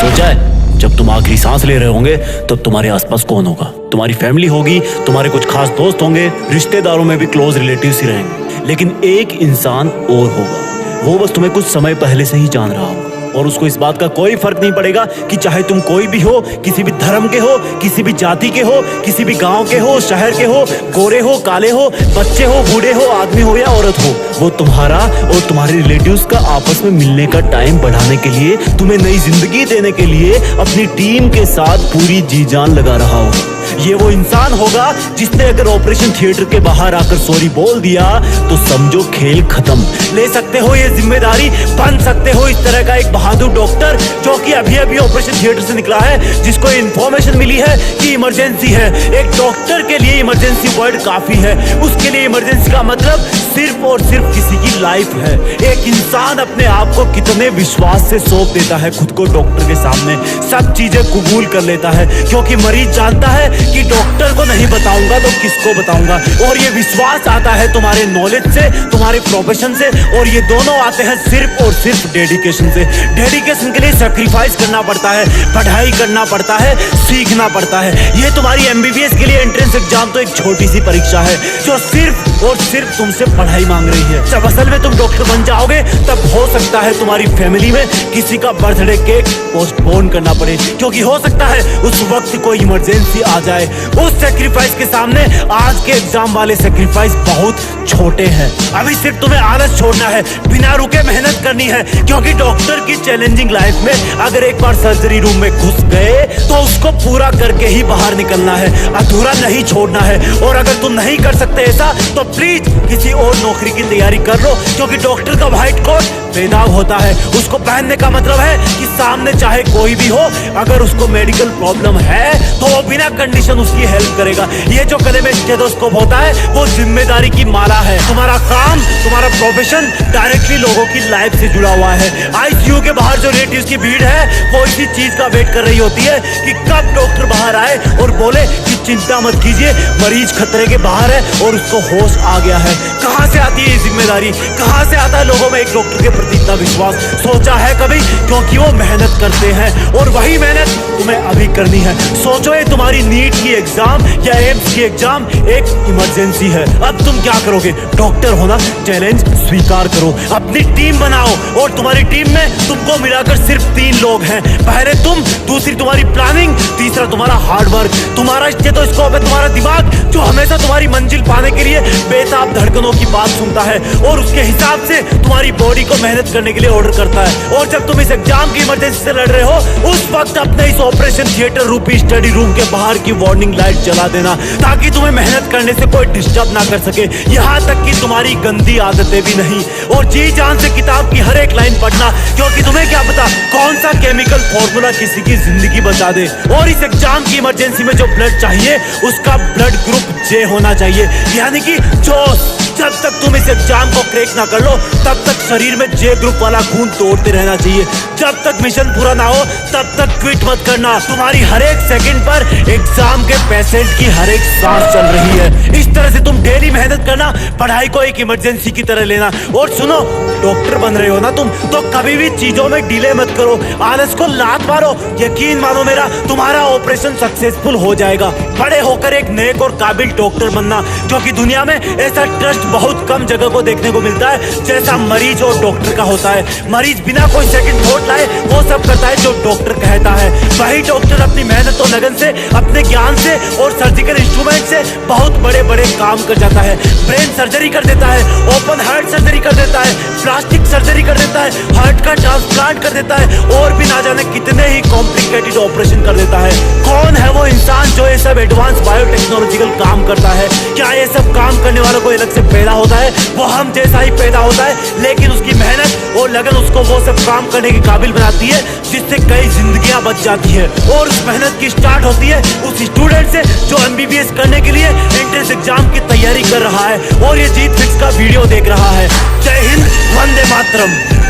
सोचा है जब तुम आखिरी सांस ले रहे होंगे तब तुम्हारे आसपास कौन होगा? तुम्हारी फैमिली होगी, तुम्हारे कुछ खास दोस्त होंगे, रिश्तेदारों में भी क्लोज रिलेटिव्स ही रहेंगे, लेकिन एक इंसान और होगा। वो बस तुम्हें कुछ समय पहले से ही जान रहा होगा और उसको इस बात का कोई फर्क नहीं पड़ेगा कि चाहे तुम कोई भी हो, किसी भी धर्म के हो, किसी भी जाति के हो, किसी भी गांव के हो, शहर के हो, गोरे हो, काले हो, बच्चे हो, बूढ़े हो, आदमी हो या औरत हो, वो तुम्हारा और तुम्हारे रिलेटिव्स का आपस में मिलने का टाइम बढ़ाने के लिए, तुम्हें नई जिंदगी देने के लिए अपनी टीम के साथ पूरी जी जान लगा रहा होगा। ये वो इंसान होगा जिसने अगर ऑपरेशन थिएटर के बाहर आकर सॉरी बोल दिया तो समझो खेल खत्म। ले सकते हो ये जिम्मेदारी, बन सकते हो इस तरह का एक बहादुर डॉक्टर जो कि अभी अभी ऑपरेशन थिएटर से निकला है, जिसको इंफॉर्मेशन मिली है कि इमरजेंसी है। एक डॉक्टर के लिए इमरजेंसी वर्ड काफी है। उसके लिए इमरजेंसी का मतलब सिर्फ और सिर्फ किसी की लाइफ है। एक इंसान अपने आप को कितने विश्वास से सौंप देता है खुद को डॉक्टर के सामने, सब चीजें कबूल कर लेता है, क्योंकि मरीज जानता है कि डॉक्टर को नहीं बताऊंगा तो किसको बताऊंगा। और ये विश्वास आता है तुम्हारे नॉलेज से, तुम्हारे प्रोफेशन से, और ये दोनों आते हैं सिर्फ और सिर्फ डेडिकेशन से। डेडिकेशन के लिए सैक्रिफाइस करना पड़ता है, पढ़ाई करना पड़ता है, सीखना पड़ता है। ये तुम्हारी एमबीबीएस के लिए एंट्रेंस एग्जाम तो एक छोटी सी परीक्षा है जो सिर्फ और सिर्फ तुमसे पढ़ाई मांग रही है। जब असल में तुम डॉक्टर बन जाओगे तब हो सकता है तुम्हारी फैमिली में किसी का बर्थडे केक पोस्टपोन करना पड़े, क्योंकि हो सकता है उस वक्त कोई इमरजेंसी आ जाए। उस सैक्रिफाइस के सामने आज के एग्जाम वाले सैक्रिफाइस बहुत छोटे हैं। अभी सिर्फ तुम्हें आलस छोड़ना है, बिना रुके मेहनत करनी है, क्योंकि डॉक्टर की चैलेंजिंग लाइफ में अगर एक बार सर्जरी रूम में घुस गए तो उसको पूरा करके ही बाहर निकलना है, अधूरा नहीं छोड़ना है। और अगर तुम नहीं कर सकते ऐसा तो प्लीज किसी और नौकरी की तैयारी कर लो, क्योंकि डॉक्टर का व्हाइट कोट बेदाग होता है। उसको पहनने का मतलब है कि सामने चाहे कोई भी हो, अगर उसको मेडिकल प्रॉब्लम है तो वो बिना कंडीशन उसकी हेल्प करेगा। ये जो गले में स्टेथोस्कोप होता है वो जिम्मेदारी की माला है। तुम्हारा काम, तुम्हारा प्रोफेशन डायरेक्टली लोगों की लाइफ से जुड़ा हुआ है। आईसीयू के बाहर जो रिलेटिव्स की भीड़ है वो इसी चीज का वेट कर रही होती है कि कब डॉक्टर बाहर आए और बोले कि चिंता मत कीजिए, मरीज खतरे के बाहर है और उसको होश आ गया है। कहां से आती है ये जिम्मेदारी, कहां से आता है लोगों में एक डॉक्टर के प्रति इतना विश्वास? सोचा है कभी? क्योंकि वो मेहनत करते हैं और वही मेहनत तुम्हें अभी करनी है। सोचो ये तुम्हारी नीट की एग्जाम या एम्स की एग्जाम एक इमरजेंसी है। अब तुम क्या करोगे? डॉक्टर होना चैलेंज स्वीकार करो, अपनी टीम बनाओ, और तुम्हारी टीम में तुमको मिलाकर सिर्फ 3 लोग हैं। पहले तुम, दूसरी तुम्हारी प्लानिंग, तीसरा तुम्हारा हार्डवर्क। तुम्हारा स्टेथोस्कोप है तुम्हारा दिमाग जो हमेशा तुम्हारी मंजिल पाने के लिए बेताब धड़कनों की बात सुनता है और उसके हिसाब से तुम्हारी बॉडी को मेहनत करने के लिए ऑर्डर करता है। और जब तुम इस एग्जाम की इमरजेंसी से लड़ रहे हो उस वक्त अपने इस ऑपरेशन थिएटर रूपी स्टडी रूम के बाहर की वार्निंग लाइट जला देना, ताकि तुम्हें मेहनत करने से कोई डिस्टर्ब ना कर सके, यहाँ तक कि तुम्हारी गंदी आदतें भी नहीं। और जी जान से किताब की हर एक लाइन पढ़ना, क्योंकि तुम्हें क्या पता कौन सा केमिकल फॉर्मूला किसी की जिंदगी बचा दे। और इस एग्जाम की इमरजेंसी में जो ब्लड चाहिए उसका ब्लड ग्रुप जे होना चाहिए, यानी कि जोश। जब तक तुम इस एग्जाम को क्रैक ना कर लो तब तक शरीर में जे ग्रुप वाला खून तोड़ते रहना चाहिए। जब तक मिशन पूरा ना हो तब तक क्विट मत करना। तुम्हारी हर एक सेकंड पर एग्जाम के पेशेंट की हर एक सांस चल रही है। इस तरह से तुम डेली मेहनत करना, पढ़ाई को एक इमरजेंसी की तरह लेना। और सुनो, डॉक्टर बन रहे हो ना तुम, तो कभी भी चीजों में डिले मत करो, आलस को लात मारो। यकीन मानो मेरा, तुम्हारा ऑपरेशन सक्सेसफुल हो जाएगा। बड़े होकर एक नेक और काबिल डॉक्टर बनना, क्योंकि दुनिया में ऐसा ट्रस्ट बहुत कम जगह को देखने को मिलता है जैसा मरीज और डॉक्टर का होता है। मरीज बिना कोई सेकंड थॉट लाए वो सब करता है जो डॉक्टर कहता है। वही डॉक्टर अपनी मेहनत और लगन से, अपने ज्ञान से और सर्जिकल इंस्ट्रूमेंट से बहुत बड़े बड़े काम कर जाता है। ब्रेन सर्जरी कर देता है, ओपन हार्ट सर्जरी कर देता है, प्लास्टिक सर्जरी कर देता है, हार्ट का ट्रांसप्लांट कर देता है, और भी ना जाने कितने ही कॉम्प्लिकेटेड ऑपरेशन कर देता है। कौन है वो इंसान जो ये सब एडवांस बायोटेक्नोलॉजिकल काम करता है? क्या ये सब काम करने वालों को अलग से पैदा होता है? वो हम जैसा ही पैदा होता है, लेकिन उसकी मेहनत और लगन उसको वो सब काम करने के काबिल बनाती है जिससे कई जिंदगियां बच जाती है। और उस मेहनत की स्टार्ट होती है उस स्टूडेंट से जो एमबीबीएस करने के लिए एंट्रेंस एग्जाम की तैयारी कर रहा है और ये जीत फिक्स का वीडियो देख रहा है। जय हिंद, वंदे मातरम।